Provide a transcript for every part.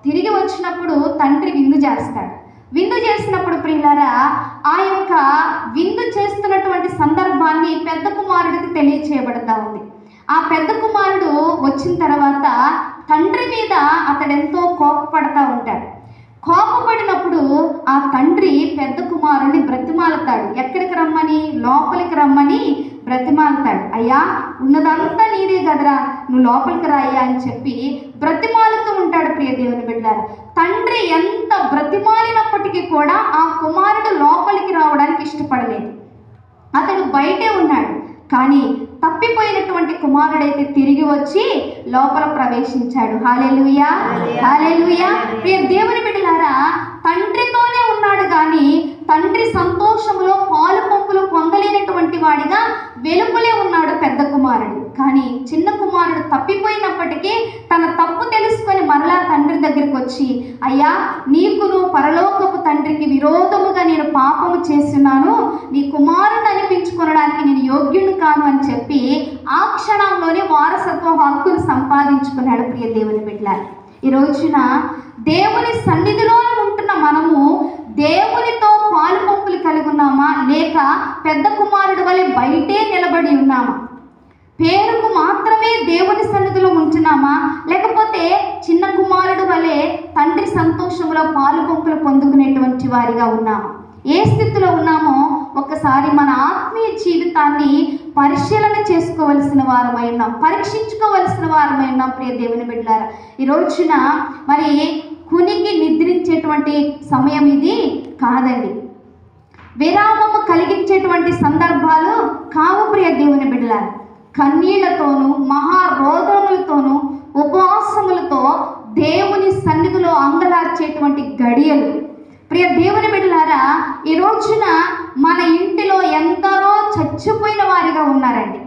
తిరిగి వచ్చినప్పుడు తండ్రి విందు చేస్తాడు. విందు చేసినప్పుడు ప్రియులారా, ఆ యొక్క విందు చేస్తున్నటువంటి సందర్భాన్ని పెద్ద కుమారుడికి తెలియచేయబడతా ఉంది. ఆ పెద్ద కుమారుడు వచ్చిన తర్వాత తండ్రి మీద అతడెంతో కోపపడతా ఉంటాడు. కోపపడినప్పుడు ఆ తండ్రి పెద్ద కుమారుడిని బ్రతిమాలుతాడు. ఎక్కడికి రమ్మని? లోపలికి రమ్మని బ్రతిమాలుతాడు. అయ్యా, ఉన్నదంతా నీదే కదరా, నువ్వు లోపలికి రాయ్యా అని చెప్పి బ్రతిమాలుతూ ఉంటాడు. ప్రియ దేవుని బిడ్డలారా, తండ్రి ఎంత బ్రతిమాలినప్పటికీ కూడా ఆ కుమారుడు లోపలికి రావడానికి ఇష్టపడలేదు. అతడు బయటే ఉన్నాడు. కానీ తప్పిపోయినటువంటి కుమారుడైతే తిరిగి వచ్చి లోపల ప్రవేశించాడు. హల్లెలూయా, హల్లెలూయా. ప్రియ దేవుని బిడ్డలారా, తండ్రితోనే ఉన్నాడు కానీ తండ్రి సంతోషంలో పాలు పంపులు పొందలేనటువంటి వాడిగా వెలుపలే ఉన్నాడు పెద్ద కుమారుడు. కానీ చిన్న కుమారుడు తప్పిపోయినప్పటికీ తన తప్పు తెలుసుకొని మరలా తండ్రి దగ్గరికి వచ్చి, అయ్యా, నీకును పరలోకపు తండ్రికి విరోధముగా నేను పాపము చేస్తున్నాను, నీ కుమారుని అనిపించుకొనడానికి నేను యోగ్యుని కాను అని చెప్పి ఆ క్షణంలోనే వారసత్వ హక్కును సంపాదించుకున్నాడు. ప్రియ దేవుని బిడ్డలారా, ఈ రోజున దేవుని సన్నిధిలో ఉంటున్న మనము దేవునితో పాలు పంపులు కలిగి ఉన్నామా, లేక పెద్ద కుమారుడు వలె బయటే నిలబడి ఉన్నామా? పేరుకు మాత్రమే దేవుని సన్నిధిలో ఉంటున్నామా, లేకపోతే చిన్న కుమారుడు వలె తండ్రి సంతోషంలో పాలు పంపులు పొందుకునేటువంటి వారిగా ఉన్నామా? ఏ స్థితిలో ఉన్నామో ఒకసారి మన ఆత్మీయ జీవితాన్ని పరిశీలన చేసుకోవలసిన వారమై ఉన్నాం, పరీక్షించుకోవలసిన వారమై ఉన్నాం. ప్రియ దేవుని బిడ్డలారా, ఈ రోజున మరి కునికి నిద్రించేటువంటి సమయం ఇది కాదండి. విరామము కలిగించేటువంటి సందర్భాలు కావు. ప్రియ దేవుని బిడ్డలారా, కన్నీళ్లతోనూ మహారోదనములతోనూ ఉపవాసములతో దేవుని సన్నిధిలో అంగలార్చేటువంటి గడియలు. ప్రియ దేవుని బిడ్డలారా, ఈ రోజున మన ఇంటిలో ఎందరో చచ్చిపోయిన వారిగా ఉన్నారండి.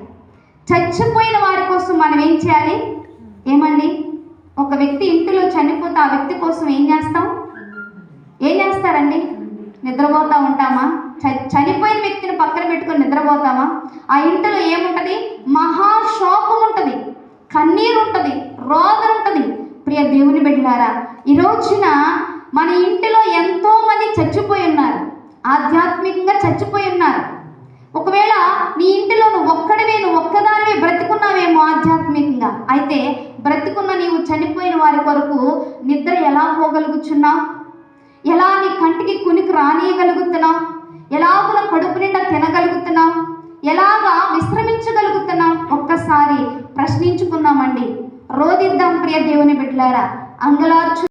చచ్చిపోయిన వారి కోసం మనం ఏం చేయాలి? ఏమండి, ఒక వ్యక్తి ఇంటిలో చనిపోతే ఆ వ్యక్తి కోసం ఏం చేస్తాం? ఏం చేస్తారండి? నిద్రపోతూ ఉంటామా? చనిపోయిన వ్యక్తిని పక్కన పెట్టుకొని నిద్రపోతామా? ఆ ఇంటిలో ఏముంటుంది? మహాశోకం ఉంటుంది, కన్నీరు ఉంటుంది, రోదన ఉంటుంది. ప్రియ దేవుని బిడ్డలారా, ఈ రోజున మన ఇంటిలో ఎంతో మంది చచ్చిపోయి ఉన్నారు, ఆధ్యాత్మికంగా చచ్చిపోయి ఉన్నారు. ఒకవేళ నీ ఇంటిలో నువ్వు ఒక్కదానివే బ్రతికున్నావేమో ఆధ్యాత్మికంగా. అయితే బ్రతికున్న నీవు చనిపోయిన వారి కొరకు నిద్ర ఎలా పోగలుగుచున్నావు? ఎలా నీ కంటికి కునికి రానియగలుగుతున్నావు? ఎలాగ కడుపు నిండా తినగలుగుతున్నావు? ఎలాగా విశ్రమించగలుగుతున్నావు? ఒక్కసారి ప్రశ్నించుకుందామండి, రోదిద్దాం. ప్రియ దేవుని బిడ్డలారా, అంగలార్చు